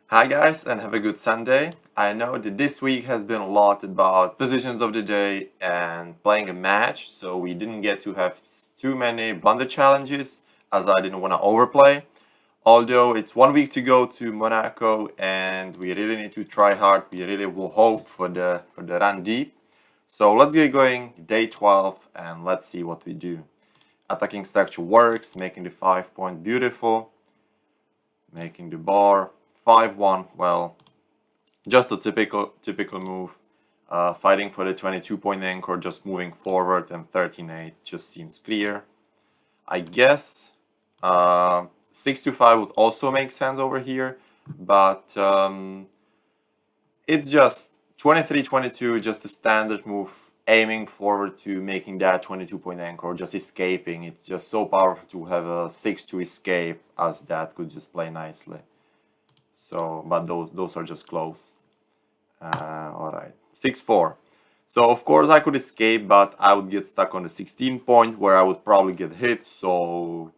Hi guys, and have a good Sunday. I know that this week has been a lot about positions of the day and playing a match, so we didn't get to have too many blunder challenges as I didn't want to overplay. Although it's 1 week to go to Monaco and we really need to try hard, we really will hope for the run deep. So let's get going, day 12, and let's see what we do. Attacking structure works, making the 5 point beautiful, making the bar 5-1, well, just a typical move. Fighting for the 22-point anchor, just moving forward, and 13-8 just seems clear. I guess 6-5 would also make sense over here, but it's just 23-22, just a standard move, aiming forward to making that 22-point anchor, just escaping. It's just so powerful to have a 6 to escape, as that could just play nicely. So, but those are just close. All right, 6-4. So of course I could escape, but I would get stuck on the 16 point where I would probably get hit. So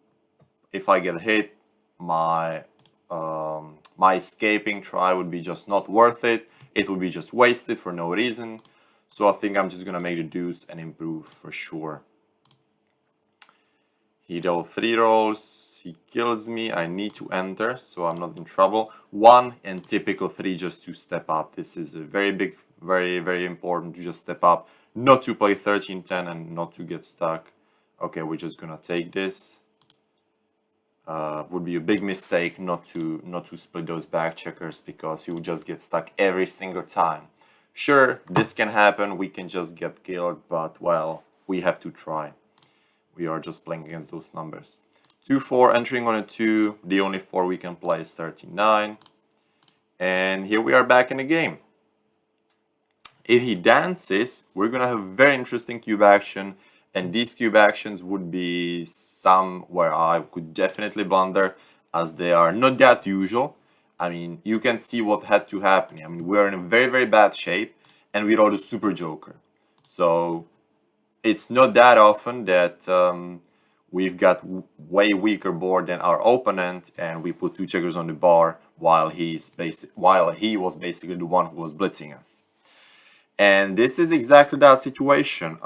if I get hit, my my escaping try would be just not worth it. It would be just wasted for no reason. So I think I'm just gonna make the deuce and improve for sure. He dealt 3 rolls, he kills me, I need to enter, so I'm not in trouble. 1 and typical 3 just to step up. This is a very big, very important to just step up. Not to play 13-10 and not to get stuck. Okay, we're just gonna take this. Would be a big mistake not to split those back checkers because you would just get stuck every single time. Sure, this can happen, we can just get killed, but well, we have to try. We are just playing against those numbers. 2-4 entering on a 2. The only 4 we can play is 39. And here we are back in the game. If he dances, we're gonna have a very interesting cube action. And these cube actions would be some where I could definitely blunder, as they are not that usual. I mean, you can see what had to happen. I mean, we're in a very bad shape, and we rolled a super joker. So it's not that often that we've got way weaker board than our opponent, and we put 2 checkers on the bar while he was basically the one who was blitzing us. And this is exactly that situation.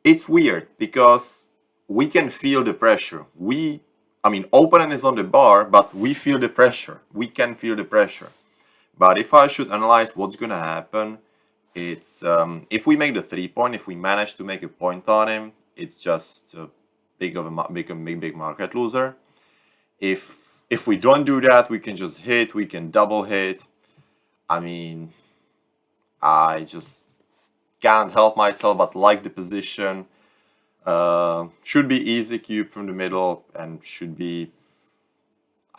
It's weird because we can feel the pressure. I mean, opponent is on the bar, but we feel the pressure. We can feel the pressure. But if I should analyze what's gonna happen, it's if we make the 3 point, if we manage to make a point on him, it's just a big market loser. If we don't do that, we can just hit, we can double hit. I mean, I just can't help myself but like the position. Should be easy cube from the middle and should be,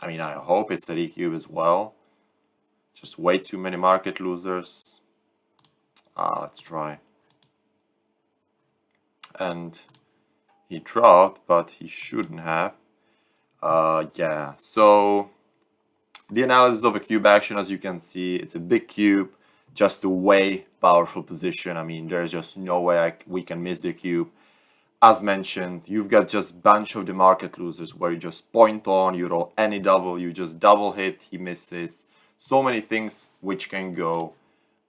I mean, I hope it's a recube as well. Just way too many market losers. Let's try. And he dropped, but he shouldn't have. Yeah, so the analysis of a cube action, as you can see, it's a big cube, just a way powerful position. I mean, there's just no way we can miss the cube. As mentioned, you've got just bunch of the market losers where you just point on, you roll any double, you just double hit, he misses. So many things which can go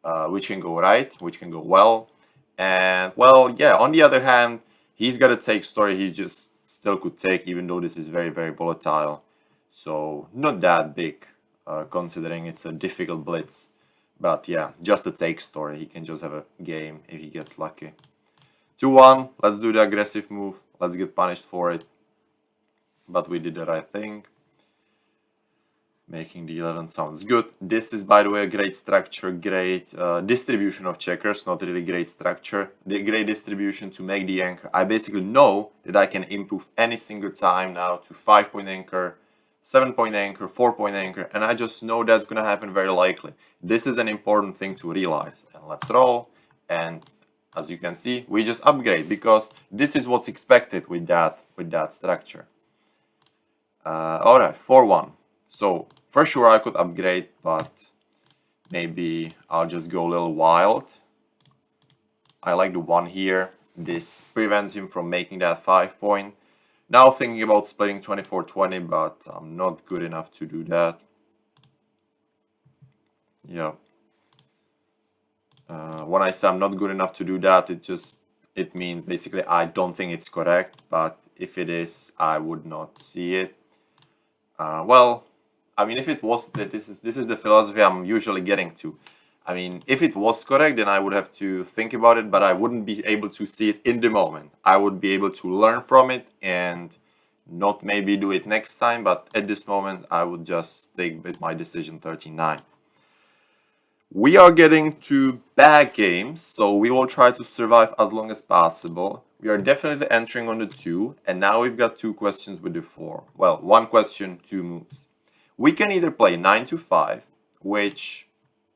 right, which can go well. And well, yeah, on the other hand, he's got a take story he just still could take, even though this is very volatile. So not that big, considering it's a difficult blitz. But yeah, just a take story. He can just have a game if he gets lucky. 2-1, let's do the aggressive move. Let's get punished for it. But we did the right thing. Making the 11 sounds good. This is, by the way, a great structure, great distribution of checkers, not really great structure. The great distribution to make the anchor. I basically know that I can improve any single time now to 5-point anchor, 7-point anchor, 4-point anchor, and I just know that's gonna happen very likely. This is an important thing to realize. And let's roll. And as you can see, we just upgrade because this is what's expected with that structure. Alright, 4-1. So for sure I could upgrade, but maybe I'll just go a little wild. I like the 1 here. This prevents him from making that 5-point. Now thinking about splitting 24-20, but I'm not good enough to do that. yeah. When I say I'm not good enough to do that, it means basically I don't think it's correct, but if it is, I would not see it. Well, I mean, if it was that this is the philosophy I'm usually getting to. I mean, if it was correct, then I would have to think about it, but I wouldn't be able to see it in the moment. I would be able to learn from it and not maybe do it next time, but at this moment, I would just stick with my decision 39. We are getting to bad games, so we will try to survive as long as possible. We are definitely entering on the 2, and now we've got 2 questions with the 4. Well, 1 question, 2 moves. We can either play 9 to 5, which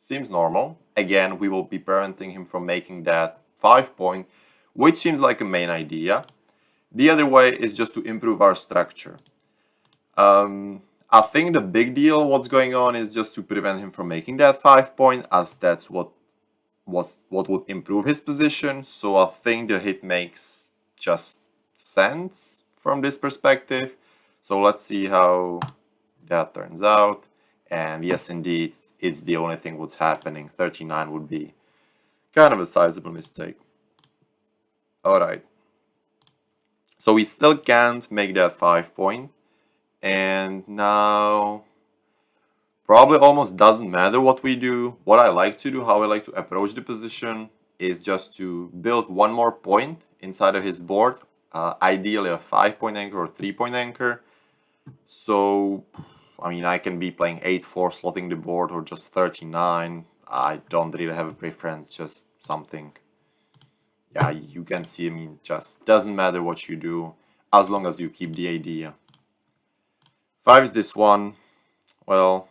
seems normal. Again, we will be preventing him from making that 5 point, which seems like a main idea. The other way is just to improve our structure. I think the big deal what's going on is just to prevent him from making that 5 point, as that's what would improve his position. So I think the hit makes just sense from this perspective. So let's see how that turns out. And yes, indeed, it's the only thing what's happening. 39 would be kind of a sizable mistake. All right. So we still can't make that 5 point. And now probably almost doesn't matter what we do. What I like to do, how I like to approach the position, is just to build one more point inside of his board, ideally a 5-point anchor or 3-point anchor. So, I mean, I can be playing 8-4, slotting the board, or just 39. I don't really have a preference, just something. Yeah, you can see, I mean, just doesn't matter what you do, as long as you keep the idea. 5 is this one. Well,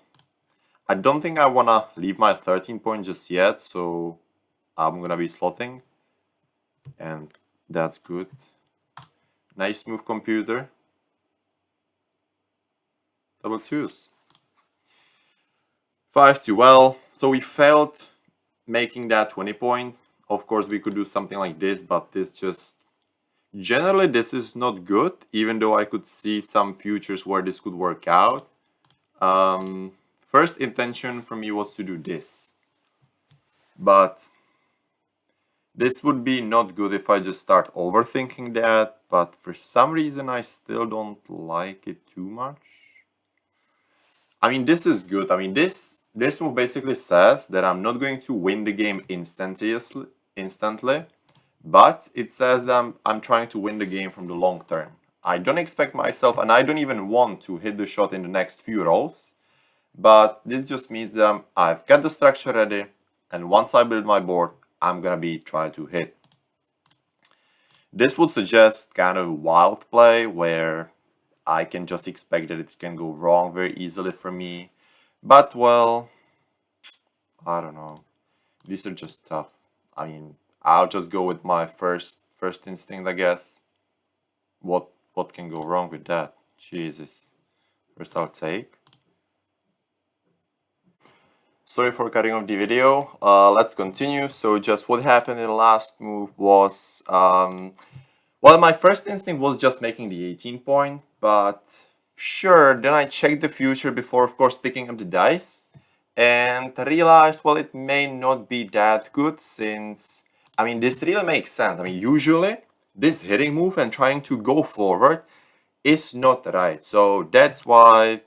I don't think I want to leave my 13 point just yet, so I'm going to be slotting. And that's good. Nice move, computer. Double twos. 5-2. Well, so we failed making that 20 point. Of course, we could do something like this, but this just... Generally, this is not good, even though I could see some futures where this could work out. First intention for me was to do this. But this would be not good if I just start overthinking that, but for some reason I still don't like it too much. I mean, this is good. I mean, this move basically says that I'm not going to win the game instantly, but it says that I'm trying to win the game from the long term. I don't expect myself, and I don't even want to hit the shot in the next few rolls, but this just means that I've got the structure ready, and once I build my board, I'm gonna be trying to hit. This would suggest kind of wild play where I can just expect that it can go wrong very easily for me. But well, I don't know. These are just tough. I mean, I'll just go with my first instinct, I guess. What can go wrong with that? Jesus. First I'll take. Sorry for cutting off the video. Let's continue. So just what happened in the last move was, well, my first instinct was just making the 18 point, but sure, then I checked the future before, of course, picking up the dice, and realized, well, it may not be that good since, I mean, this really makes sense. I mean, usually, this hitting move and trying to go forward is not right. So that's why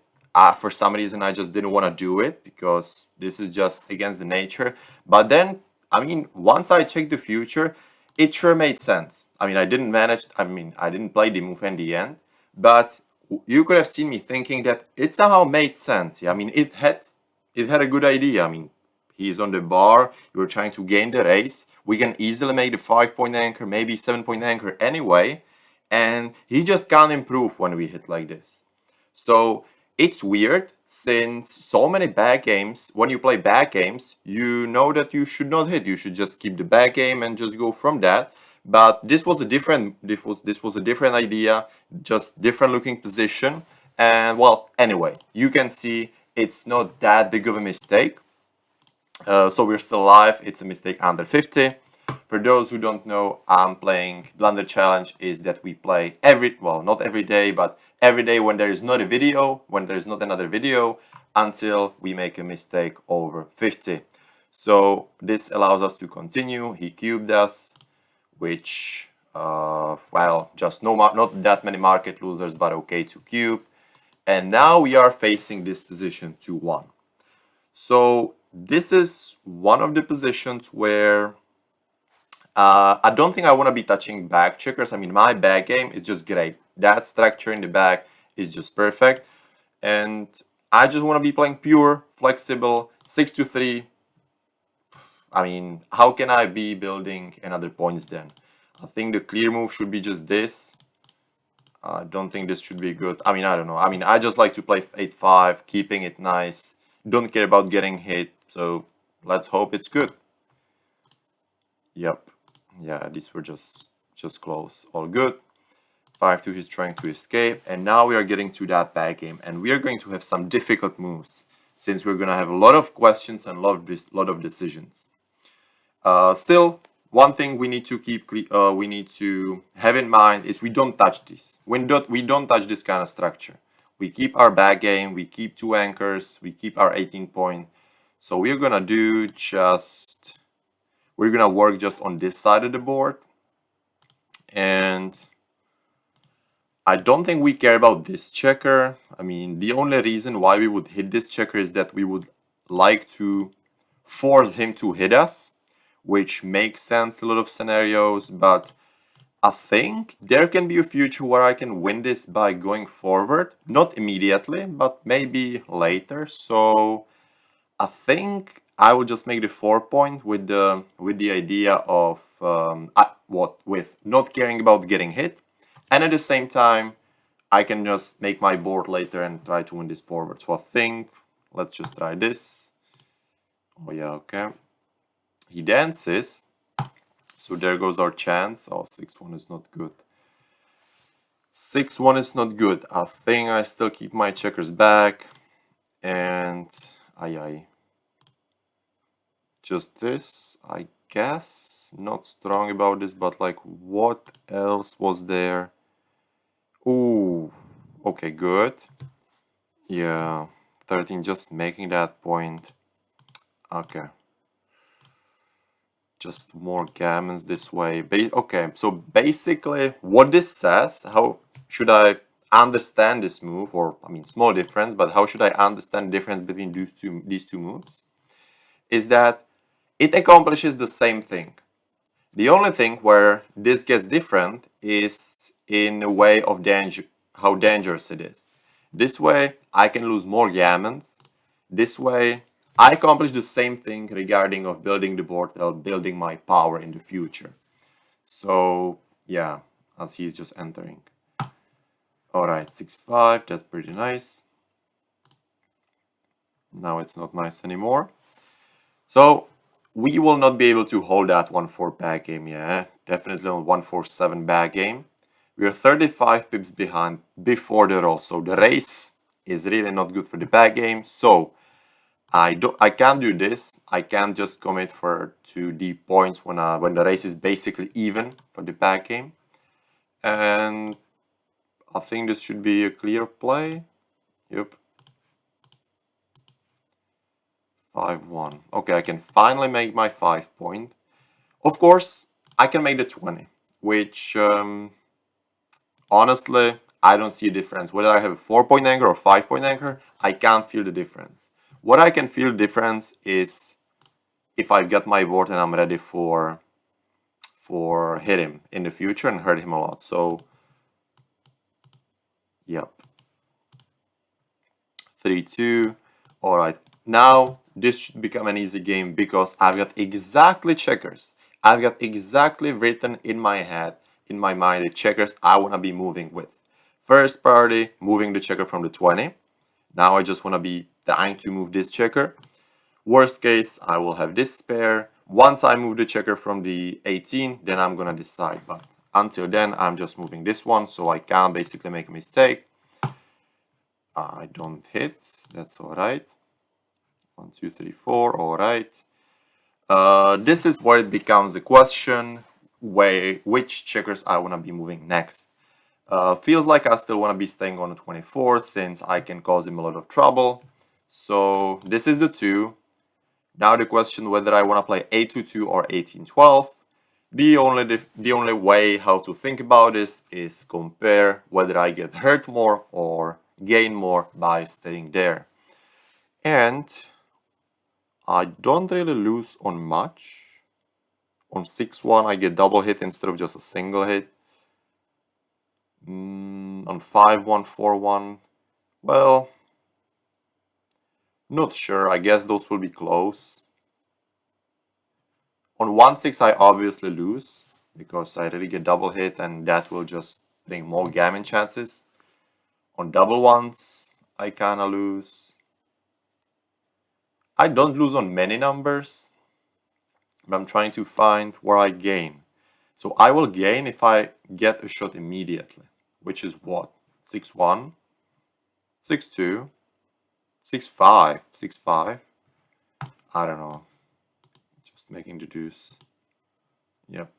for some reason I just didn't want to do it, because this is just against the nature. But then, I mean, once I checked the future, it sure made sense. I mean, I didn't play the move in the end, but you could have seen me thinking that it somehow made sense. Yeah, I mean, it had a good idea. I mean, he's on the bar, you're trying to gain the race. We can easily make the 5-point anchor, maybe 7-point anchor anyway, and he just can't improve when we hit like this. So it's weird, since so many bad games, when you play bad games, you know that you should not hit. You should just keep the bad game and just go from that. But this was a different idea, just different looking position. And well, anyway, you can see it's not that big of a mistake. So we're still alive. It's a mistake under 50. For those who don't know, I'm playing Blunder Challenge, is that we play not every day, but every day when there is not a video, when there is not another video, until we make a mistake over 50. So this allows us to continue. He cubed us, which, well, just not that many market losers, but okay to cube. And now we are facing this position 2-1. So this is one of the positions where I don't think I want to be touching back checkers. I mean, my back game is just great. That structure in the back is just perfect. And I just want to be playing pure, flexible, 6-3. I mean, how can I be building another points then? I think the clear move should be just this. I don't think this should be good. I mean, I don't know. I mean, I just like to play 8-5, keeping it nice. Don't care about getting hit. So let's hope it's good. Yep. Yeah, these were just close. All good. 5-2, he's trying to escape. And now we are getting to that back game. And we are going to have some difficult moves, since we're going to have a lot of questions and a lot of decisions. Still, one thing we need to have in mind is we don't touch this. We don't touch this kind of structure. We keep our back game, we keep 2 anchors, we keep our 18 point. So we're gonna work just on this side of the board. And I don't think we care about this checker. I mean, the only reason why we would hit this checker is that we would like to force him to hit us, which makes sense in a lot of scenarios, but I think there can be a future where I can win this by going forward, not immediately, but maybe later. So I think I will just make the 4 point with the idea of with not caring about getting hit, and at the same time I can just make my board later and try to win this forward. So I think let's just try this. Oh yeah, okay. He dances. So there goes our chance. Oh, 6-1 is not good. 6-1 is not good. I think I still keep my checkers back. And aye. Just this, I guess. Not strong about this, but like what else was there? Ooh, okay, good. Yeah, 13 just making that point. Okay. Just more gammons this way. Okay, so basically what this says, how should I understand this move, or I mean small difference, but how should I understand the difference between these two moves, is that it accomplishes the same thing. The only thing where this gets different is in a way of danger, how dangerous it is. This way I can lose more gammons. This way I accomplish the same thing regarding of building the board or building my power in the future. So yeah, as he's just entering. Alright, 6-5, that's pretty nice. Now it's not nice anymore. So we will not be able to hold that 1-4 back game, yeah. Definitely on 1-4-7 back game. We are 35 pips behind before the roll, so the race is really not good for the back game. So I can't do this. I can't just commit to the points when the race is basically even for the back game. And I think this should be a clear play. Yep. 5-1. Okay, I can finally make my 5 point. Of course, I can make the 20, which honestly, I don't see a difference. Whether I have a 4-point anchor or 5-point anchor, I can't feel the difference. What I can feel difference is if I get my board and I'm ready for hit him in the future and hurt him a lot. So, yep. 3-2. All right. Now this should become an easy game because I've got exactly checkers. I've got exactly written in my head, in my mind, the checkers I want to be moving with. First priority, moving the checker from the 20. Now I just want to be trying to move this checker. Worst case, I will have this spare. Once I move the checker from the 18, then I'm going to decide. But until then, I'm just moving this one, so I can't basically make a mistake. I don't hit. That's all right. 1, 2, 3, 4. All right. This is where it becomes a question which checkers I want to be moving next. Feels like I still want to be staying on the 24 since I can cause him a lot of trouble. So this is the 2. Now the question whether I want to play 8-2 or 18-12. The only way how to think about this is compare whether I get hurt more or gain more by staying there. And I don't really lose on much. On 6-1 I get double hit instead of just a single hit. On 5-1, 4-1, well, not sure. I guess those will be close. On 1-6 I obviously lose because I really get double hit and that will just bring more gammon chances. On double ones I kinda lose. I don't lose on many numbers, but I'm trying to find where I gain. So I will gain if I get a shot immediately, which is what? 6-1, 6-2, 6-5, 6-5. I don't know. Just making the deuce. Yep.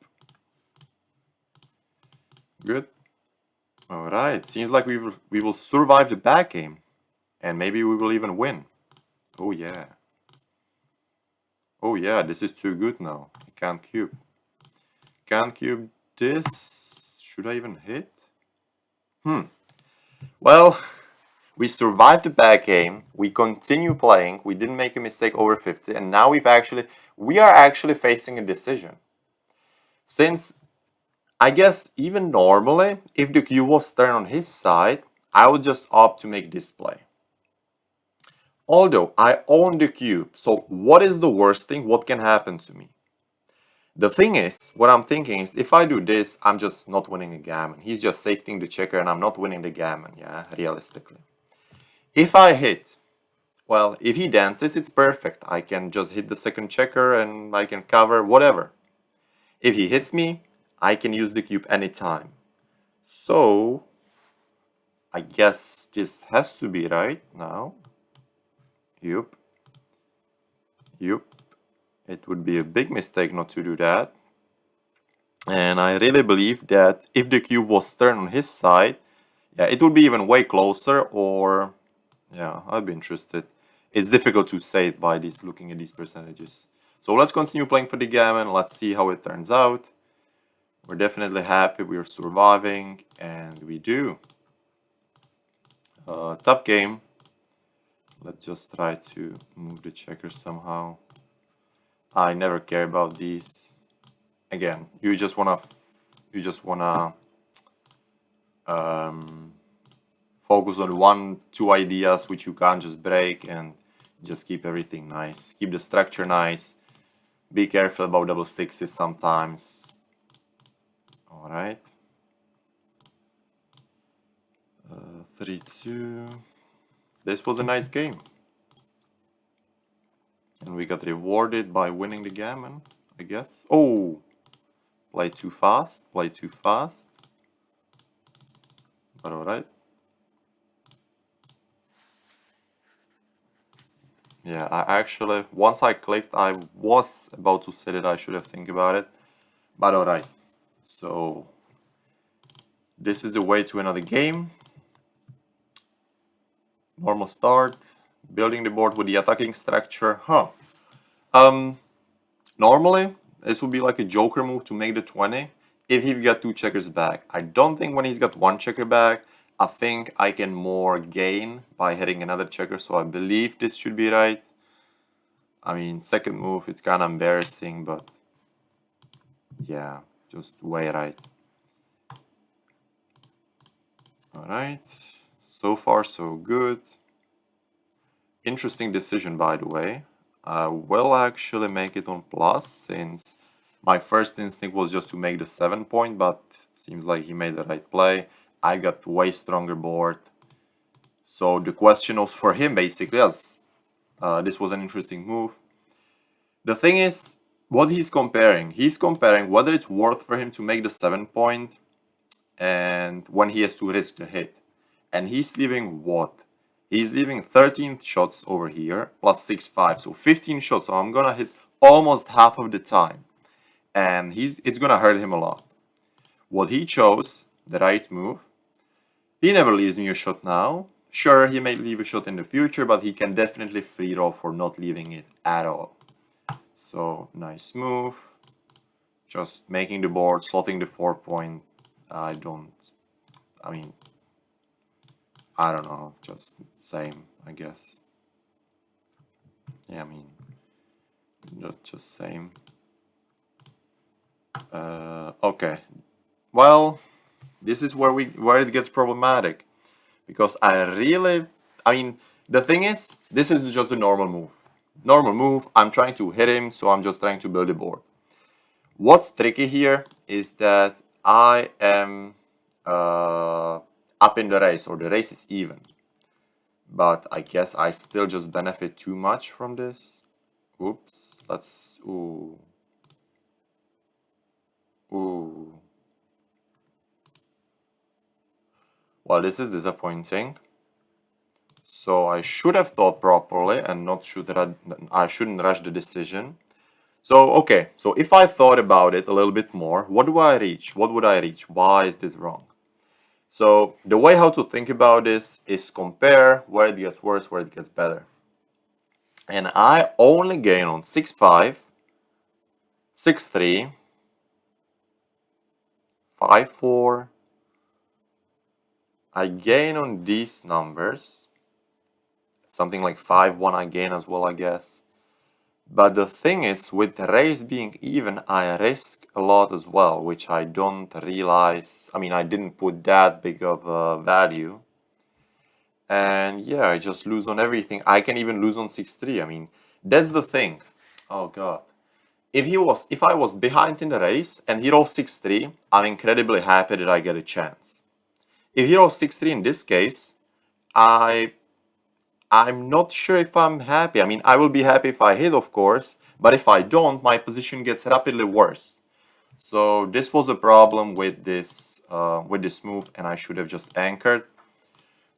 Good. All right. Seems like we will survive the back game, and maybe we will even win. Oh yeah. Oh yeah. This is too good now. I can't cube. Can't cube this. Should I even hit? Well, we survived the back game. We continue playing. We didn't make a mistake over 50, and now we are actually facing a decision. Since I guess even normally, if the cube was turned on his side, I would just opt to make this play. Although I own the cube, so what is the worst thing? What can happen to me? The thing is, what I'm thinking is, if I do this, I'm just not winning a gammon. He's just safetying the checker and I'm not winning the gammon, yeah, realistically. If I hit, well, if he dances, it's perfect. I can just hit the second checker and I can cover, whatever. If he hits me, I can use the cube anytime. So, I guess this has to be right now. Yup. Yup. It would be a big mistake not to do that. And I really believe that if the cube was turned on his side, yeah, it would be even way closer, or yeah, I'd be interested. It's difficult to say it by looking at these percentages. So let's continue playing for the gammon. Let's see how it turns out. We're definitely happy we are surviving, and we do. Tough game. Let's just try to move the checker somehow. I never care about these. Again, you just wanna focus on 1-2 ideas which you can't just break, and just keep everything nice. Keep the structure nice. Be careful about double sixes sometimes. All right. 3-2. This was a nice game. And we got rewarded by winning the gammon, I guess. Oh! Play too fast. Play too fast. But alright. Yeah, I actually, once I clicked, I was about to say that I should have think about it. But alright. So, this is the way to another game. Normal start. Building the board with the attacking structure. Normally, this would be like a joker move to make the 20 if he got 2 checkers back. I don't think when he's got 1 checker back, I think I can more gain by hitting another checker, so I believe this should be right. I mean, second move, it's kind of embarrassing, but yeah, just way right. Alright, so far so good. Interesting decision, by the way. I will actually make it on plus, since my first instinct was just to make the 7 point, but it seems like he made the right play. I got way stronger board. So the question was for him, basically, as this was an interesting move. The thing is, what he's comparing whether it's worth for him to make the 7 point and when he has to risk the hit. And he's leaving what? He's leaving 13 shots over here, plus 6-5, so 15 shots. So I'm gonna hit almost half of the time. And it's gonna hurt him a lot. What he chose, the right move, he never leaves me a shot now. Sure, he may leave a shot in the future, but he can definitely free roll for not leaving it at all. So, nice move. Just making the board, slotting the 4-point. I don't know, just same, I guess. Yeah, I mean, just same. Okay. Well, this is where it gets problematic. Because the thing is, this is just a normal move. Normal move, I'm trying to hit him, so I'm just trying to build a board. What's tricky here is that I am up in the race, or the race is even. But I guess I still just benefit too much from this. Oops, ooh. Ooh. Well, this is disappointing. So I should have thought properly and I shouldn't rush the decision. So, okay, so if I thought about it a little bit more, what do I reach? What would I reach? Why is this wrong? So the way how to think about this is compare where it gets worse, where it gets better. And I only gain on 6-5, 6-3, 5-4. I gain on these numbers. Something like 5-1 I gain as well, I guess. But the thing is, with the race being even, I risk a lot as well, which I don't realize. I mean, I didn't put that big of a value. And yeah, I just lose on everything. I can even lose on 6-3. I mean, that's the thing. Oh god. If I was behind in the race and he rolls 6-3, I'm incredibly happy that I get a chance. If he rolls 6-3 in this case, I'm not sure if I'm happy. I mean, I will be happy if I hit, of course, but if I don't, my position gets rapidly worse. So this was a problem with this move, and I should have just anchored.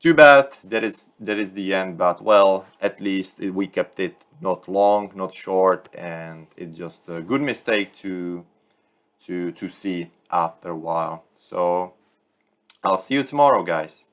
Too bad. That is the end. But well, at least we kept it not long, not short, and it's just a good mistake to see after a while. So I'll see you tomorrow, guys.